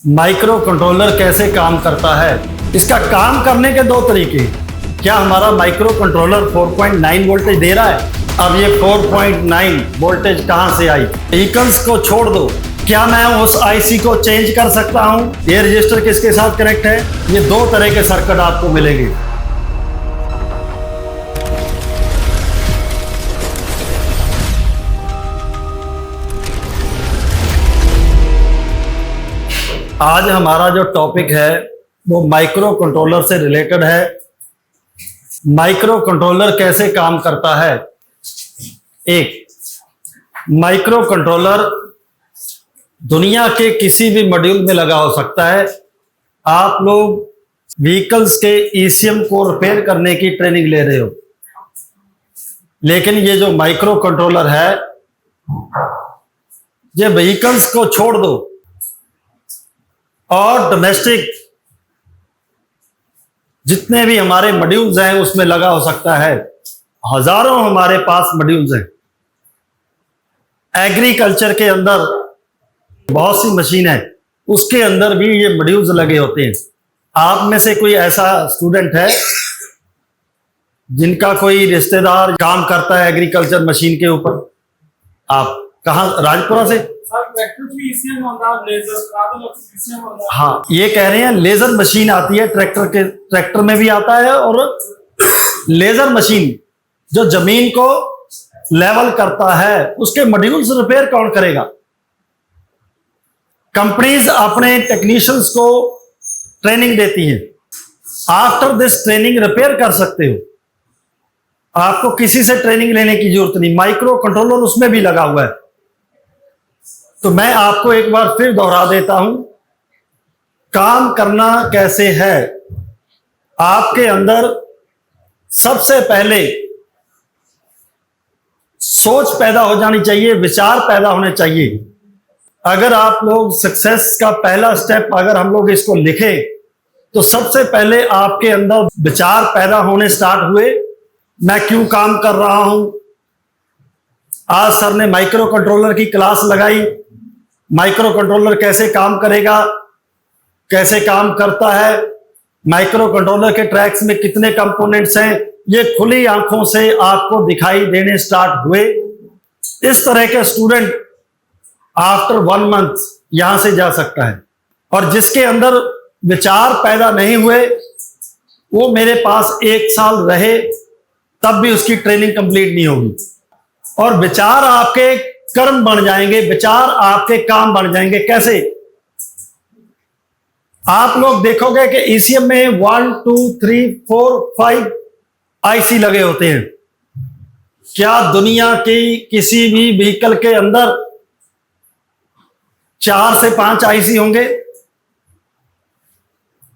Micro controller कैसे काम करता है? इसका काम करने के दो तरीके। क्या हमारा माइक्रो कंट्रोलर 4.9 वोल्टेज दे रहा है? अब ये 4.9 वोल्टेज कहां से आई? व्हीकल्स को छोड़ दो, क्या मैं उस आईसी को चेंज कर सकता हूं? ये रजिस्टर किसके साथ कनेक्ट है? ये दो तरह के सर्किट आपको मिलेंगे। आज हमारा जो टॉपिक है वो माइक्रो कंट्रोलर से रिलेटेड है। माइक्रो कंट्रोलर कैसे काम करता है? एक, माइक्रो कंट्रोलर दुनिया के किसी भी मॉड्यूल में लगा हो सकता है। आप लोग व्हीकल्स के ईसीएम को रिपेयर करने की ट्रेनिंग ले रहे हो, लेकिन ये जो माइक्रो कंट्रोलर है, ये व्हीकल्स को छोड़ दो और डोमेस्टिक जितने भी हमारे मॉड्यूल्स हैं उसमें लगा हो सकता है। हजारों हमारे पास मॉड्यूल्स हैं। एग्रीकल्चर के अंदर बहुत सी मशीन है, उसके अंदर भी ये मॉड्यूल्स लगे होते हैं। आप में से कोई ऐसा स्टूडेंट है जिनका कोई रिश्तेदार काम करता है एग्रीकल्चर मशीन के ऊपर? आप कहाँ, राजपुरा से? हाँ, ये कह रहे हैं लेजर मशीन आती है ट्रैक्टर में भी आता है, और लेजर मशीन जो जमीन को लेवल करता है उसके मॉड्यूल्स रिपेयर कौन करेगा? कंपनीज अपने टेक्नीशियंस को ट्रेनिंग देती हैं। आफ्टर दिस ट्रेनिंग रिपेयर कर सकते हो, आपको किसी से ट्रेनिंग लेने की जरूरत नहीं। माइक्रो कंट्रोलर उसमें भी लगा हुआ है। तो मैं आपको एक बार फिर दोहरा देता हूं, काम करना कैसे है। आपके अंदर सबसे पहले सोच पैदा हो जानी चाहिए, विचार पैदा होने चाहिए। अगर आप लोग सक्सेस का पहला स्टेप अगर हम लोग इसको लिखें, तो सबसे पहले आपके अंदर विचार पैदा होने स्टार्ट हुए, मैं क्यों काम कर रहा हूं। आज सर ने माइक्रो कंट्रोलर की क्लास लगाई, माइक्रो कंट्रोलर कैसे काम करेगा, कैसे काम करता है, माइक्रो कंट्रोलर के ट्रैक्स में कितने कंपोनेंट्स हैं, ये खुली आंखों से आपको दिखाई देने स्टार्ट हुए। इस तरह के स्टूडेंट आफ्टर 1 मंथ यहां से जा सकता है। और जिसके अंदर विचार पैदा नहीं हुए, वो मेरे पास 1 साल रहे तब भी उसकी ट्रेनिंग कंप्लीट नहीं होगी। और विचार आपके कर्म बन जाएंगे, विचार आपके काम बन जाएंगे। कैसे? आप लोग देखोगे कि ईसीएम में 1 2 3 4 5 आईसी लगे होते हैं। क्या दुनिया की किसी भी व्हीकल के अंदर 4 से 5 आईसी होंगे?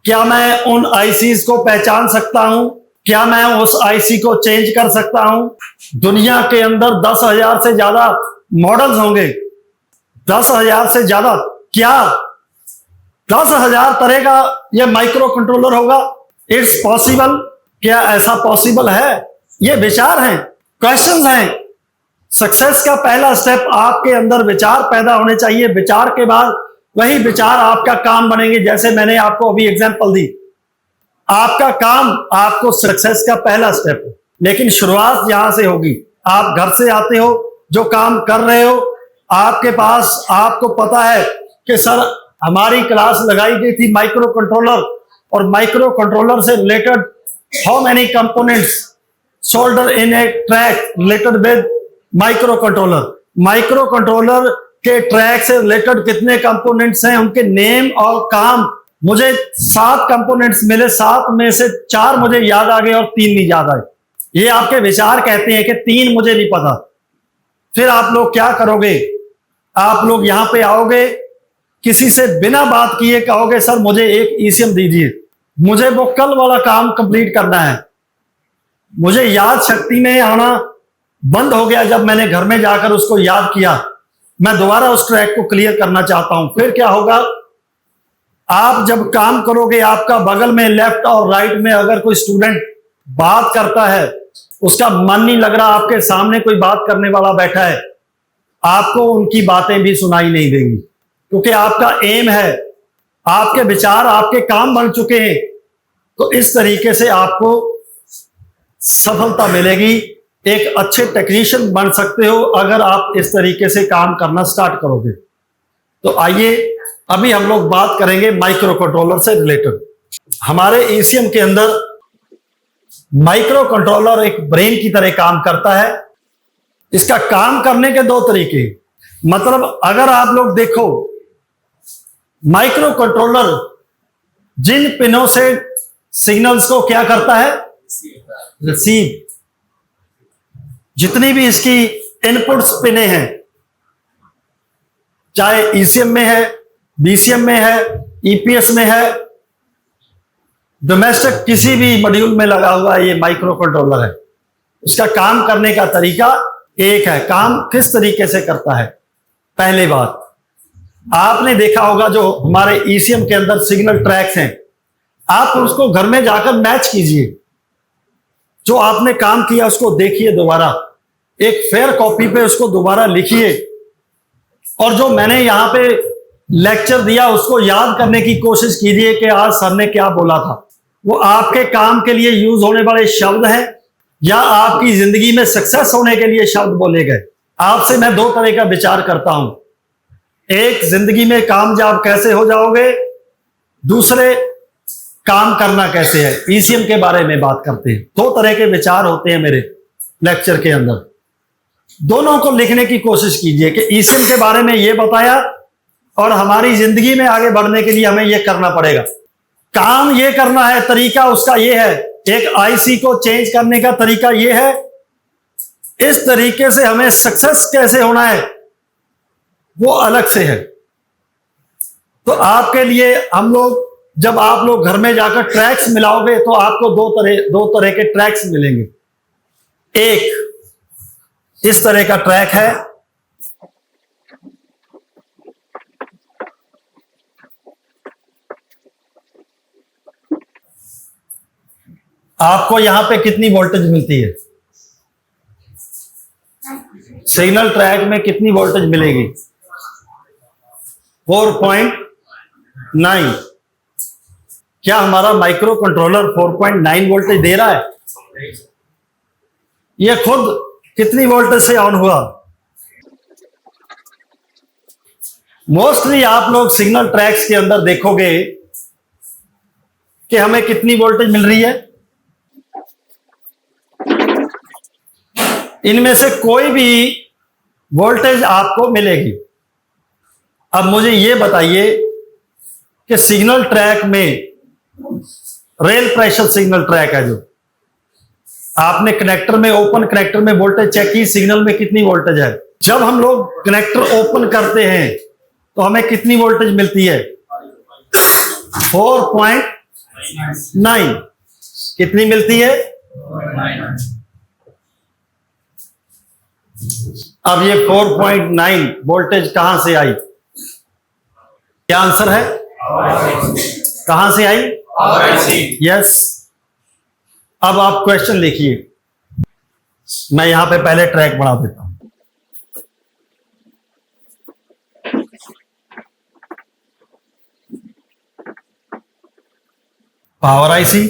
क्या मैं उन आईसीज को पहचान सकता हूं? क्या मैं उस आईसी को चेंज कर सकता हूं? दुनिया के अंदर 10,000 से ज्यादा मॉडल्स होंगे, 10,000 से ज्यादा। क्या 10,000 तरह का यह माइक्रो कंट्रोलर होगा? It's possible. क्या ऐसा पॉसिबल है? ये विचार हैं, क्वेश्चंस हैं। सक्सेस का पहला स्टेप आपके अंदर विचार पैदा होने चाहिए। विचार के बाद वही विचार आपका काम बनेंगे। जैसे मैंने आपको अभी एग्जांपल दी, आपका काम आपको सक्सेस का पहला स्टेप है, लेकिन शुरुआत यहां से होगी। आप घर से आते हो, जो काम कर रहे हो, आपके पास आपको पता है कि सर हमारी क्लास लगाई गई थी माइक्रो कंट्रोलर, और माइक्रो कंट्रोलर से related how many components solder in a track related with microcontroller. Microcontroller के ट्रैक से रिलेटेड कितने कंपोनेंट्स हैं, उनके नेम और काम। मुझे 7 कंपोनेंट्स मिले, 7 में से 4 मुझे याद आ गए और 3 नहीं याद आए। ये आपके विचार कहते हैं कि 3 मुझे नहीं पता। फिर आप लोग क्या करोगे? आप लोग यहां पे आओगे, किसी से बिना बात किए कहोगे सर मुझे एक ईसीएम दीजिए, मुझे वो कल वाला काम कंप्लीट करना है। मुझे याद शक्ति में आना बंद हो गया जब मैंने घर में जाकर उसको याद किया। मैं दोबारा उस ट्रैक को क्लियर करना चाहता हूं। फिर क्या होगा? आप जब काम करोगे, आपका बगल में लेफ्ट और राइट में अगर कोई स्टूडेंट बात करता है, उसका मन नहीं लग रहा, आपके सामने कोई बात करने वाला बैठा है, आपको उनकी बातें भी सुनाई नहीं देंगी, क्योंकि आपका एम है आपके विचार, आपके काम बन चुके हैं, तो इस तरीके से आपको सफलता मिलेगी। एक अच्छे टेक्नीशियन बन सकते हो अगर आप इस तरीके से काम करना स्टार्ट करोगे। तो आइए अभी हम लोग बात करेंगे माइक्रो कंट्रोलर से रिलेटेड। हमारे ईसीएम के अंदर माइक्रो कंट्रोलर एक ब्रेन की तरह काम करता है। इसका काम करने के दो तरीके, मतलब अगर आप लोग देखो, माइक्रो कंट्रोलर जिन पिनों से सिग्नल्स को क्या करता है, रिसीव। जितनी भी इसकी इनपुट्स पिने हैं, चाहे ईसीएम में है, बीसीएम में है, ईपीएस में है, डोमेस्टिक किसी भी मॉड्यूल में लगा हुआ ये माइक्रो कंट्रोलर है। उसका काम करने का तरीका एक है। काम किस तरीके से करता है? पहली बात, आपने देखा होगा जो हमारे ईसीएम के अंदर सिग्नल ट्रैक्स हैं, आप उसको घर में जाकर मैच कीजिए। जो आपने काम किया उसको देखिए, दोबारा एक फेयर कॉपी पे उसको दोबारा लिखिए, और जो मैंने यहां पे लेक्चर दिया उसको याद करने की कोशिश कीजिए कि आज सर ने क्या बोला था। वो आपके काम के लिए यूज होने वाले शब्द हैं या आपकी जिंदगी में सक्सेस होने के लिए शब्द बोले गए। आपसे मैं दो तरह का विचार करता हूं, एक जिंदगी में कामयाब कैसे हो जाओगे, दूसरे काम करना कैसे है। ईसीएम के बारे में बात करते हैं। दो तरह के विचार होते हैं मेरे लेक्चर के अंदर, दोनों को लिखने की कोशिश कीजिए कि ईसीएम के बारे में ये बताया और हमारी जिंदगी में आगे बढ़ने के लिए हमें ये करना पड़ेगा, काम ये करना है, तरीका उसका ये है। एक आईसी को चेंज करने का तरीका ये है। इस तरीके से हमें सक्सेस कैसे होना है वो अलग से है। तो आपके लिए हम लोग, जब आप लोग घर में जाकर ट्रैक्स मिलाओगे तो आपको दो तरह के ट्रैक्स मिलेंगे। एक इस तरह का ट्रैक है, आपको यहां पे कितनी वोल्टेज मिलती है? सिग्नल ट्रैक में कितनी वोल्टेज मिलेगी? 4.9। क्या हमारा माइक्रो कंट्रोलर 4.9 वोल्टेज दे रहा है? यह खुद कितनी वोल्टेज से ऑन हुआ? मोस्टली आप लोग सिग्नल ट्रैक्स के अंदर देखोगे कि हमें कितनी वोल्टेज मिल रही है। इनमें से कोई भी वोल्टेज आपको मिलेगी। अब मुझे यह बताइए कि सिग्नल ट्रैक में, रेल प्रेशर सिग्नल ट्रैक है जो आपने कनेक्टर में, ओपन कनेक्टर में वोल्टेज चेक की, सिग्नल में कितनी वोल्टेज है। जब हम लोग कनेक्टर ओपन करते हैं तो हमें कितनी वोल्टेज मिलती है? 4.9। कितनी मिलती है? अब ये 4.9 वोल्टेज कहां से आई? क्या आंसर है? कहां से आई? यस। अब आप क्वेश्चन लिखिए, मैं यहां पे पहले ट्रैक बढ़ा देता हूं। पावर आईसी,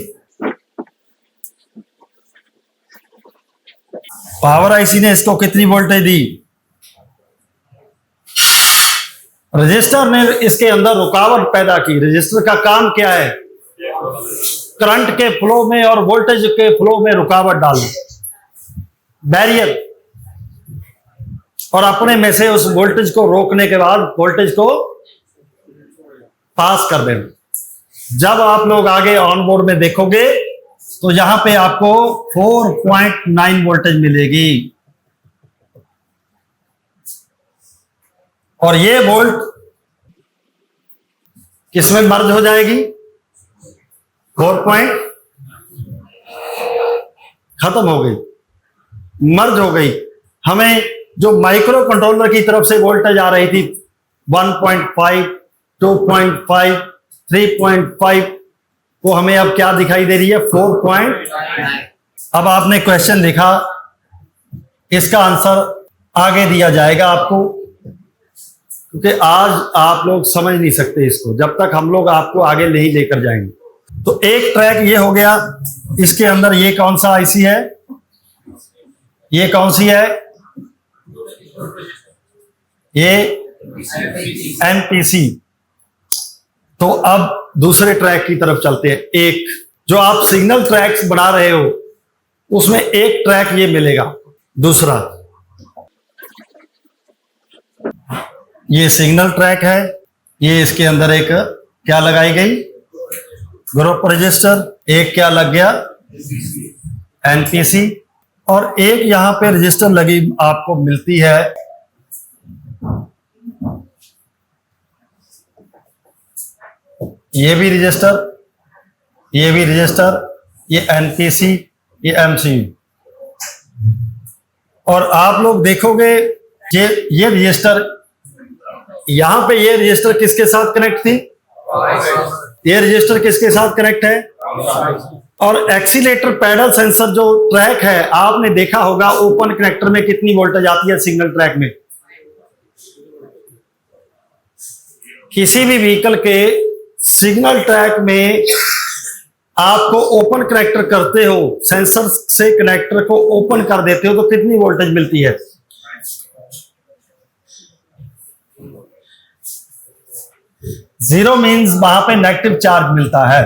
पावर आईसी ने इसको कितनी वोल्टेज दी? रजिस्टर ने इसके अंदर रुकावट पैदा की। रजिस्टर का काम क्या है? करंट के फ्लो में और वोल्टेज के फ्लो में रुकावट डालना, बैरियर, और अपने में से उस वोल्टेज को रोकने के बाद वोल्टेज को पास कर देना। जब आप लोग आगे ऑन बोर्ड में देखोगे तो यहां पे आपको 4.9 वोल्टेज मिलेगी, और ये वोल्ट किसमें मर्ज हो जाएगी? 4. खत्म हो गई, मर्ज हो गई। हमें जो माइक्रो कंट्रोलर की तरफ से वोल्टेज आ रही थी 1.5, 2.5, 3.5, वो हमें अब क्या दिखाई दे रही है? 4.9। अब आपने क्वेश्चन लिखा, इसका आंसर आगे दिया जाएगा आपको। क्योंकि आज आप लोग समझ नहीं सकते इसको जब तक हम लोग आपको आगे नहीं लेकर जाएंगे। तो एक ट्रैक ये हो गया, इसके अंदर ये कौन सा आईसी है, ये कौन सी है, ये एमपीसी। तो अब दूसरे ट्रैक की तरफ चलते हैं। एक जो आप सिग्नल ट्रैक्स बना रहे हो उसमें एक ट्रैक ये मिलेगा, दूसरा ये सिग्नल ट्रैक है, ये इसके अंदर एक क्या लगाई गई, ग्रुप रजिस्टर, एक क्या लग गया, एनपीसी, और एक यहां पे रजिस्टर लगी आपको मिलती है ये भी रजिस्टर, ये भी रजिस्टर, ये एनपीसी, ये एमसीयू। और आप लोग देखोगे ये रजिस्टर, यहां पे ये रजिस्टर किसके साथ कनेक्ट थी, ये रजिस्टर किसके साथ कनेक्ट है, और एक्सीलेटर पैडल सेंसर जो ट्रैक है आपने देखा होगा ओपन कनेक्टर में कितनी वोल्टेज आती है सिग्नल ट्रैक में। किसी भी व्हीकल के सिग्नल ट्रैक में आपको ओपन कनेक्टर करते हो, सेंसर से कनेक्टर को ओपन कर देते हो तो कितनी वोल्टेज मिलती है, 0 मीन्स वहां पे नेगेटिव चार्ज मिलता है।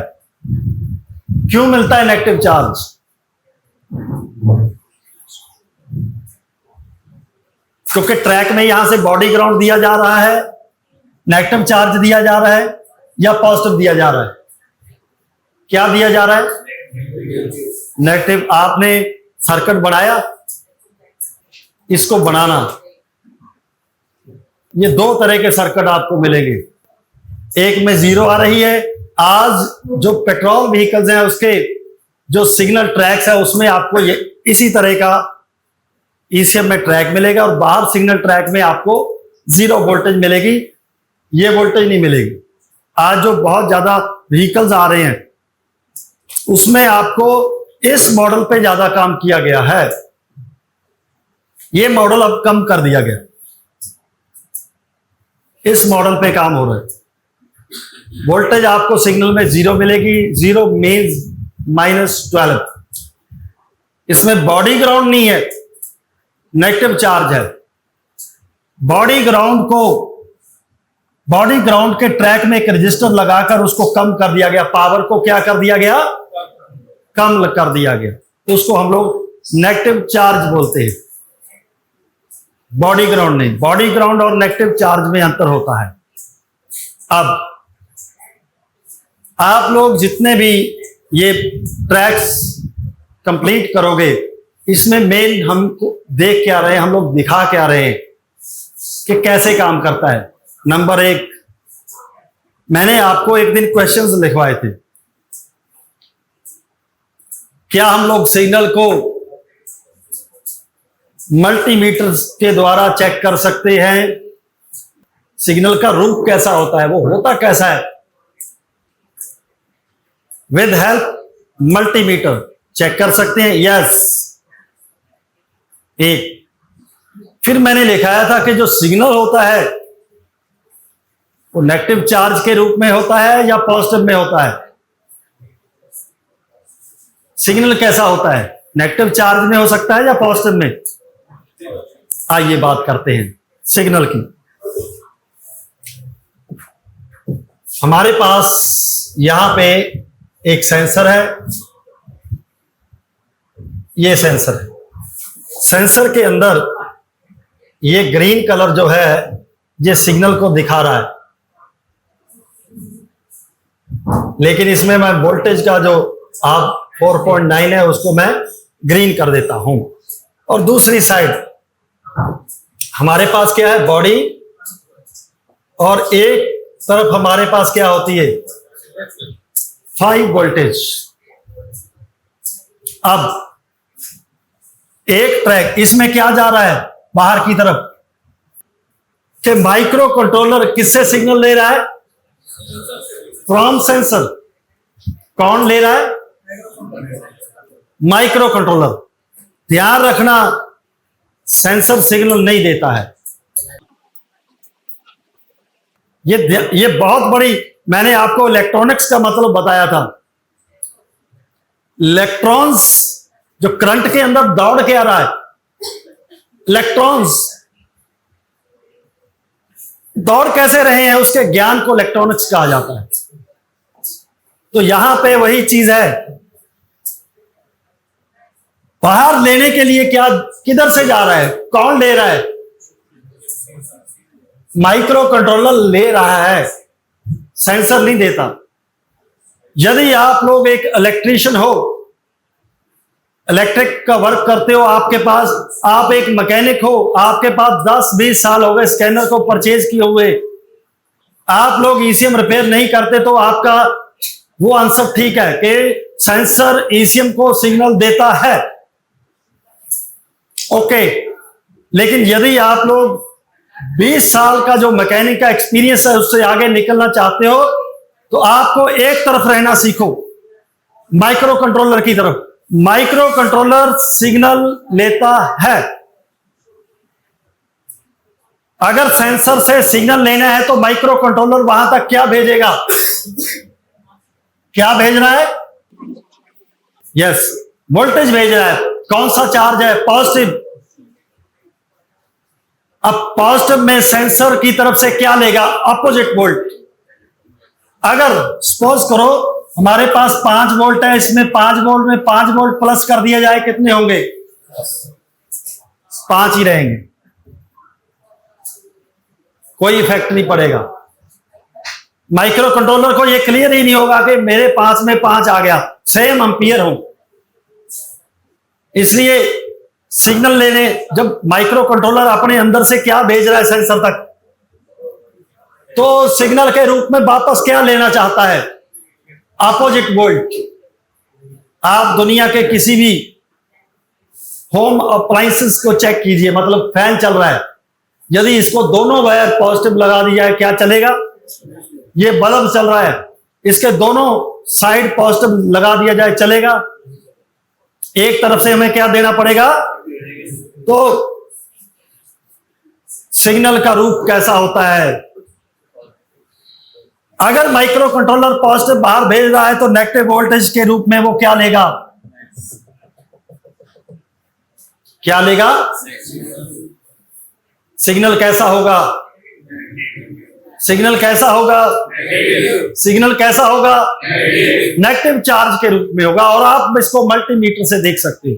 क्यों मिलता है नेगेटिव चार्ज, क्योंकि ट्रैक में यहां से बॉडी ग्राउंड दिया जा रहा है, नेगेटिव चार्ज दिया जा रहा है या पॉजिटिव दिया जा रहा है, क्या दिया जा रहा है, नेगेटिव। आपने सर्किट बनाया, इसको बनाना, ये दो तरह के सर्किट आपको मिलेंगे, एक में 0 आ रही है। आज जो पेट्रोल व्हीकल्स हैं उसके जो सिग्नल ट्रैक्स है उसमें आपको ये इसी तरह का ईसीएम में ट्रैक मिलेगा और बाहर सिग्नल ट्रैक में आपको 0 वोल्टेज मिलेगी, ये वोल्टेज नहीं मिलेगी। आज जो बहुत ज्यादा व्हीकल्स आ रहे हैं उसमें आपको इस मॉडल पे ज्यादा काम किया गया है, ये मॉडल अब कम कर दिया गया, इस मॉडल पे काम हो रहा है। वोल्टेज आपको सिग्नल में 0 मिलेगी, 0 मीन्स -12। इसमें बॉडी ग्राउंड नहीं है, नेगेटिव चार्ज है। बॉडी ग्राउंड के ट्रैक में एक रजिस्टर लगाकर उसको कम कर दिया गया, पावर को क्या कर दिया गया, कम कर दिया गया, तो उसको हम लोग नेगेटिव चार्ज बोलते हैं। बॉडी ग्राउंड नहीं, बॉडी ग्राउंड और नेगेटिव चार्ज में अंतर होता है। अब आप लोग जितने भी ये ट्रैक्स कंप्लीट करोगे इसमें मेन हम देख क्या रहे हैं, हम लोग दिखा क्या रहे हैं कि कैसे काम करता है। नंबर 1, मैंने आपको एक दिन क्वेश्चंस लिखवाए थे, क्या हम लोग सिग्नल को मल्टीमीटर के द्वारा चेक कर सकते हैं, सिग्नल का रुख कैसा होता है, वो होता कैसा है, विद हेल्प मल्टीमीटर चेक कर सकते हैं, यस। एक फिर मैंने लिखाया था कि जो सिग्नल होता है वो नेगेटिव चार्ज के रूप में होता है या पॉजिटिव में होता है, सिग्नल कैसा होता है, नेगेटिव चार्ज में हो सकता है या पॉजिटिव में। आइए बात करते हैं सिग्नल की। हमारे पास यहां पे एक सेंसर है, ये सेंसर है, सेंसर के अंदर ये ग्रीन कलर जो है ये सिग्नल को दिखा रहा है, लेकिन इसमें मैं वोल्टेज का जो आप 4.9 है उसको मैं ग्रीन कर देता हूं। और दूसरी साइड हमारे पास क्या है, बॉडी, और एक तरफ हमारे पास क्या होती है, 5 वोल्टेज। अब एक ट्रैक इसमें क्या जा रहा है बाहर की तरफ, कि माइक्रो कंट्रोलर किससे सिग्नल ले रहा है, फ्रॉम सेंसर। कौन ले रहा है, माइक्रो कंट्रोलर। ध्यान रखना सेंसर सिग्नल नहीं देता है, ये बहुत बड़ी, मैंने आपको इलेक्ट्रॉनिक्स का मतलब बताया था। इलेक्ट्रॉन्स जो करंट के अंदर दौड़ के आ रहा है, इलेक्ट्रॉन्स दौड़ कैसे रहे हैं, उसके ज्ञान को इलेक्ट्रॉनिक्स कहा जाता है। तो यहां पे वही चीज है, बाहर लेने के लिए क्या, किधर से जा रहा है, कौन ले रहा है? माइक्रो कंट्रोलर ले रहा है, सेंसर नहीं देता। यदि आप लोग एक इलेक्ट्रीशियन हो, इलेक्ट्रिक का वर्क करते हो, आपके पास, आप एक मैकेनिक हो, आपके पास 10-20 साल हो गए स्कैनर को परचेज किए हुए, आप लोग ईसीएम रिपेयर नहीं करते, तो आपका वो आंसर ठीक है कि सेंसर ईसीएम को सिग्नल देता है, ओके। लेकिन यदि आप लोग 20 साल का जो मैकेनिक का एक्सपीरियंस है उससे आगे निकलना चाहते हो, तो आपको एक तरफ रहना सीखो, माइक्रो कंट्रोलर की तरफ। माइक्रो कंट्रोलर सिग्नल लेता है। अगर सेंसर से सिग्नल लेना है तो माइक्रो कंट्रोलर वहां तक क्या भेजेगा, क्या भेज रहा है? यस, वोल्टेज भेज रहा है। कौन सा चार्ज है? पॉजिटिव। अब पॉजिटिव में सेंसर की तरफ से क्या लेगा? Opposite volt. अगर सपोज करो हमारे पास 5 वोल्ट है, इसमें 5 वोल्ट में 5 वोल्ट प्लस कर दिया जाए, कितने होंगे? 5 ही रहेंगे, कोई इफेक्ट नहीं पड़ेगा। माइक्रो कंट्रोलर को यह क्लियर ही नहीं होगा कि मेरे 5 में 5 आ गया, सेम एम्पियर हो। इसलिए सिग्नल लेने, जब माइक्रो कंट्रोलर अपने अंदर से क्या भेज रहा है सेंसर तक, तो सिग्नल के रूप में वापस क्या लेना चाहता है? Opposite volt. आप दुनिया के किसी भी होम अप्लायंसेस को चेक कीजिए, मतलब फैन चल रहा है, यदि इसको दोनों वायर पॉजिटिव लगा दी जाए, क्या चलेगा? ये बल्ब चल रहा है, इसके दोनों साइड पॉजिटिव लगा दिया जाए, चलेगा? एक तरफ से हमें क्या देना पड़ेगा? तो सिग्नल का रूप कैसा होता है? अगर माइक्रो कंट्रोलर पॉजिटिव बाहर भेज रहा है तो नेगेटिव वोल्टेज के रूप में वो क्या लेगा? क्या लेगा? सिग्नल कैसा होगा? सिग्नल कैसा होगा? सिग्नल कैसा होगा? नेगेटिव चार्ज के रूप में होगा। और आप इसको मल्टीमीटर से देख सकते हो,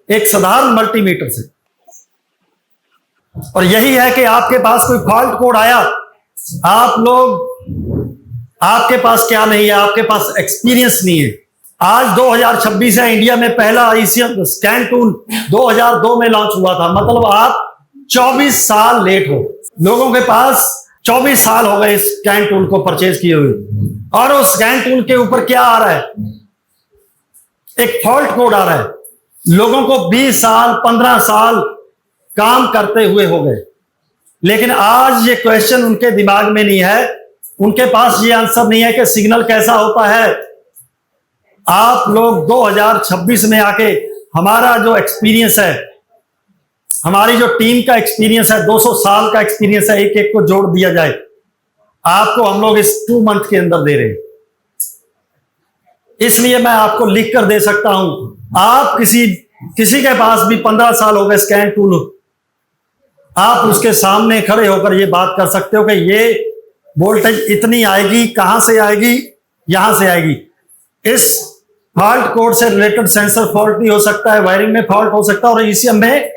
एक साधारण मल्टीमीटर से। और यही है कि आपके पास कोई फॉल्ट कोड आया, आप लोग, आपके पास क्या नहीं है? आपके पास एक्सपीरियंस नहीं है। आज 2026 है, इंडिया में पहला ईसीएम स्कैन टूल 2002 में लॉन्च हुआ था, मतलब आप 24 साल लेट हो। लोगों के पास 24 साल हो गए स्कैन टूल को परचेज किए हुए, और उस स्कैन टूल के ऊपर क्या आ रहा है? एक फॉल्ट कोड आ रहा है। लोगों को 20 साल 15 साल काम करते हुए हो गए, लेकिन आज ये क्वेश्चन उनके दिमाग में नहीं है, उनके पास ये आंसर नहीं है कि सिग्नल कैसा होता है। आप लोग 2026 में आके, हमारा जो एक्सपीरियंस है, हमारी जो टीम का एक्सपीरियंस है, 200 साल का एक्सपीरियंस है, एक एक को जोड़ दिया जाए, आपको हम लोग इस 2 मंथ के अंदर दे रहे हैं। इसलिए मैं आपको लिख कर दे सकता हूं। आप किसी के पास भी 15 साल हो गए स्कैन टूल, आप उसके सामने खड़े होकर ये बात कर सकते हो कि ये वोल्टेज इतनी आएगी, कहां से आएगी? यहां से आएगी। इस फॉल्ट कोड से रिलेटेड सेंसर फॉल्ट भी हो सकता है, वायरिंग में फॉल्ट हो सकता है, और इसी में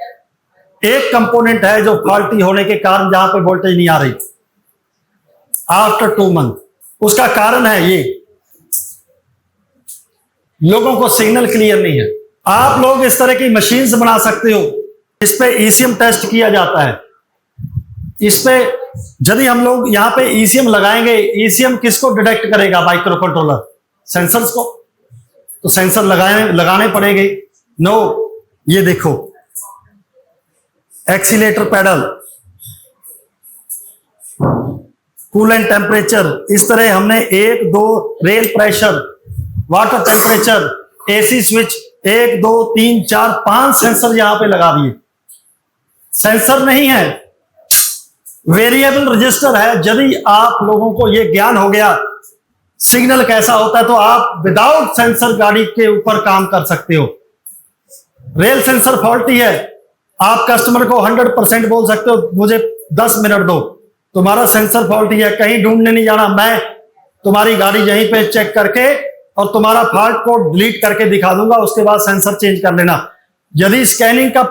एक कंपोनेंट है जो फॉल्टी होने के कारण जहां पे वोल्टेज नहीं आ रही आफ्टर 2 मंथ। उसका कारण है ये, लोगों को सिग्नल क्लियर नहीं है। आप लोग इस तरह की मशीन्स बना सकते हो, इस पे ईसीएम टेस्ट किया जाता है। इस पे यदि हम लोग यहाँ पे ईसीएम लगाएंगे, ईसीएम किसको डिटेक्ट करेगा? माइक्रो कंट्रोलर, सेंसर्स को। तो सेंसर लगाने पड़ेंगे। नो, ये देखो, एक्सीलेटर पेडल, कूलेंट टेम्परेचर, इस तरह हमने 1 2 rail pressure, water temperature, AC switch, 1 2 3 4 5 sensor यहां पे लगा दिए। सेंसर नहीं है, वेरिएबल रजिस्टर है। यदि आप लोगों को यह ज्ञान हो गया सिग्नल कैसा होता है, तो आप विदाउट सेंसर गाड़ी के ऊपर काम कर सकते हो। रेल सेंसर फॉल्टी है, आप कस्टमर को 100% बोल सकते हो मुझे 10 मिनट दो, तुम्हारा सेंसर फॉल्टी है, कहीं ढूंढने नहीं जाना, मैं तुम्हारी गाड़ी यहीं पे चेक करके और तुम्हारा फॉल्ट कोड डिलीट करके दिखा दूंगा, उसके बाद सेंसर चेंज कर लेना। यदि स्कैनिंग का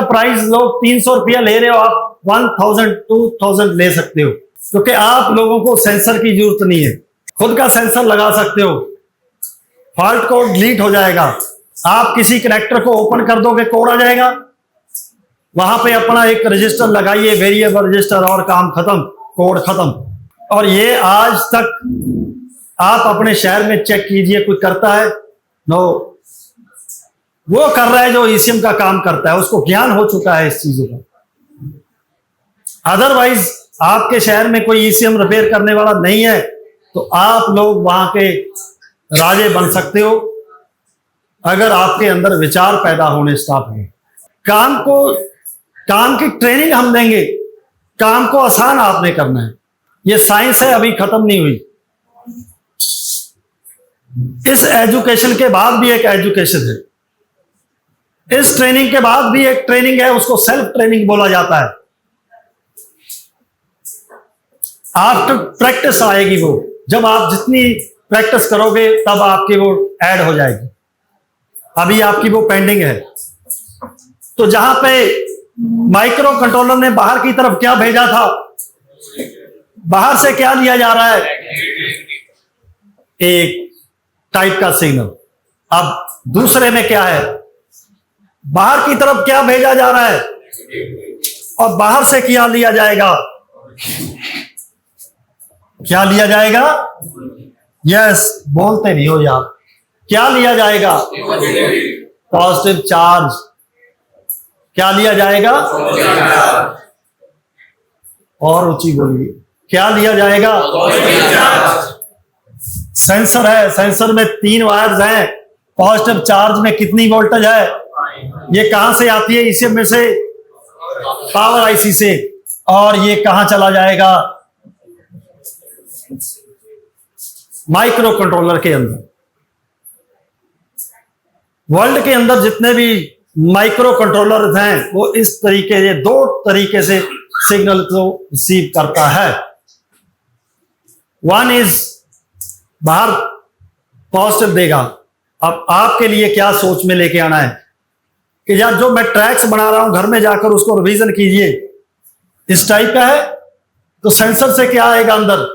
प्राइस लोग 300 रुपया ले रहे हो, आप 1000 2000 ले सकते हो, क्योंकि आप लोगों को सेंसर की जरूरत नहीं है, खुद का सेंसर लगा सकते हो, फॉल्ट कोड डिलीट हो जाएगा। आप किसी कनेक्टर को ओपन कर दोगे, कोड आ जाएगा, वहां पे अपना एक रजिस्टर लगाइए, वेरिएबल रजिस्टर, और काम खत्म, कोड खत्म। और ये आज तक आप अपने शहर में चेक कीजिए, कोई करता है? नो। वो कर रहा है जो ईसीएम का काम करता है, उसको ज्ञान हो चुका है इस चीजों का। अदरवाइज आपके शहर में कोई ईसीएम रिपेयर करने वाला नहीं है, तो आप लोग वहां के राजे बन सकते हो, अगर आपके अंदर विचार पैदा होने स्टार्ट हो। काम की ट्रेनिंग हम देंगे, काम को आसान आपने करना है। ये साइंस है, अभी खत्म नहीं हुई। इस एजुकेशन के बाद भी एक एजुकेशन है, इस ट्रेनिंग के बाद भी एक ट्रेनिंग है, उसको सेल्फ ट्रेनिंग बोला जाता है। आफ्टर प्रैक्टिस आएगी वो, जब आप जितनी प्रैक्टिस करोगे तब आपकी वो ऐड हो जाएगी, अभी आपकी वो पेंडिंग है। तो जहां पे माइक्रो कंट्रोलर ने बाहर की तरफ क्या भेजा था, बाहर से क्या लिया जा रहा है? एक टाइप का सिग्नल। अब दूसरे में क्या है, बाहर की तरफ क्या भेजा जा रहा है और बाहर से क्या लिया जाएगा? क्या लिया जाएगा? यस, बोलते नहीं हो यार, क्या लिया जाएगा? Positive charge. क्या लिया जाएगा? और ऊंची बोलिए, क्या लिया जाएगा? सेंसर है, सेंसर में 3 वायर्स हैं, पॉजिटिव चार्ज में कितनी वोल्टेज है? ये कहां से आती है? ईसीएम में से, पावर आईसी से। और ये कहां चला जाएगा? माइक्रो कंट्रोलर के अंदर। वर्ल्ड के अंदर जितने भी माइक्रो कंट्रोलर हैं, वो इस तरीके से, 2 तरीके से सिग्नल को रिसीव करता है। वन इज बाहर पॉजिटिव देगा। अब आपके लिए क्या सोच में लेके आना है कि यार जो मैं ट्रैक्स बना रहा हूं, घर में जाकर उसको रिवीजन कीजिए, इस टाइप का है, तो सेंसर से क्या आएगा? अंदर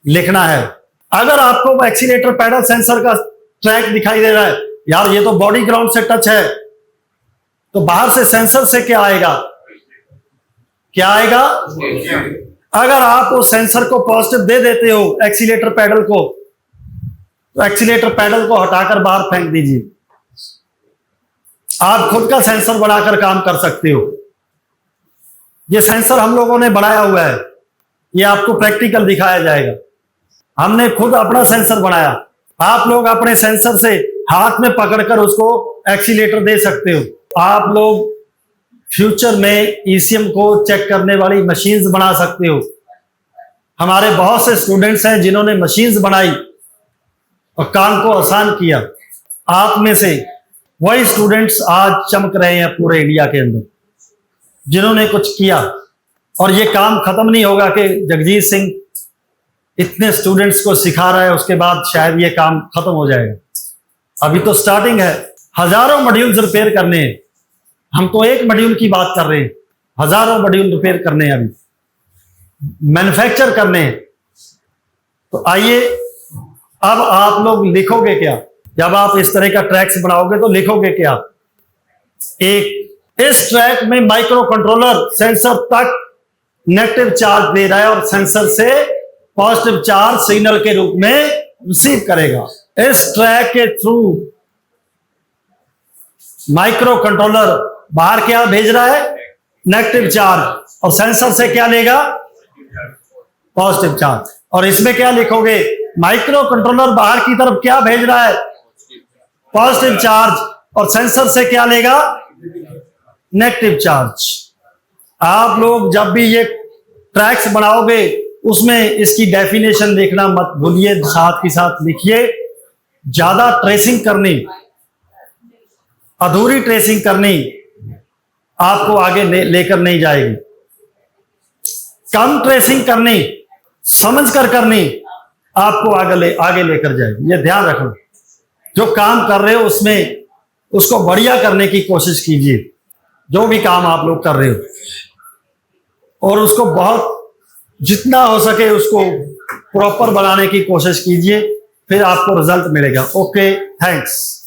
लिखना है। अगर आपको एक्सीलेटर पैडल सेंसर का ट्रैक दिखाई दे रहा है, यार ये तो बॉडी ग्राउंड से टच है, तो बाहर से सेंसर से क्या आएगा? क्या आएगा? अगर आप उस सेंसर को पॉजिटिव दे देते हो एक्सीलेटर पैडल को, तो एक्सीलेटर पैडल को हटाकर बाहर फेंक दीजिए। आप खुद का सेंसर बनाकर काम कर सकते हो। ये सेंसर हम लोगों ने बनाया हुआ है, ये आपको प्रैक्टिकल दिखाया जाएगा। हमने खुद अपना सेंसर बनाया, आप लोग अपने सेंसर से हाथ में पकड़कर उसको एक्सीलेटर दे सकते हो। आप लोग फ्यूचर में ईसीएम को चेक करने वाली मशीन्स बना सकते हो। हमारे बहुत से स्टूडेंट्स हैं जिन्होंने मशीन्स बनाई और काम को आसान किया। आप में से वही स्टूडेंट्स आज चमक रहे हैं पूरे इंडिया के अंदर, जिन्होंने कुछ किया। और ये काम खत्म नहीं होगा कि जगजीत सिंह इतने स्टूडेंट्स को सिखा रहा है, उसके बाद शायद ये काम खत्म हो जाएगा। अभी तो स्टार्टिंग है, हजारों मॉड्यूल्स रिपेयर करने हैं। हम तो एक मॉड्यूल की बात कर रहे हैं, हजारों मॉड्यूल रिपेयर करने हैं, अभी मैन्युफैक्चर करने हैं। तो आइए, अब आप लोग लिखोगे क्या? जब आप इस तरह का ट्रैक्स बनाओगे तो लिखोगे क्या? एक, इस ट्रैक में माइक्रो कंट्रोलर सेंसर तक नेगेटिव चार्ज दे रहा है और सेंसर से पॉजिटिव चार्ज सिग्नल के रूप में रिसीव करेगा। इस ट्रैक के थ्रू माइक्रो कंट्रोलर बाहर क्या भेज रहा है? नेगेटिव चार्ज, और सेंसर से क्या लेगा? Positive charge. और इसमें क्या लिखोगे? माइक्रो कंट्रोलर बाहर की तरफ क्या भेज रहा है? पॉजिटिव चार्ज, और सेंसर से क्या लेगा? Negative charge. आप लोग जब भी ये ट्रैक्स बनाओगे उसमें इसकी डेफिनेशन देखना मत भूलिए, साथ ही साथ लिखिए। ज्यादा ट्रेसिंग करनी, अधूरी ट्रेसिंग करनी आपको आगे लेकर नहीं जाएगी। कम ट्रेसिंग करनी, समझ कर करनी आपको आगे लेकर जाएगी। ये ध्यान रखना। जो काम कर रहे हो उसमें उसको बढ़िया करने की कोशिश कीजिए, जो भी काम आप लोग कर रहे हो, और उसको बहुत जितना हो सके उसको प्रॉपर बनाने की कोशिश कीजिए, फिर आपको रिजल्ट मिलेगा। Okay, thanks.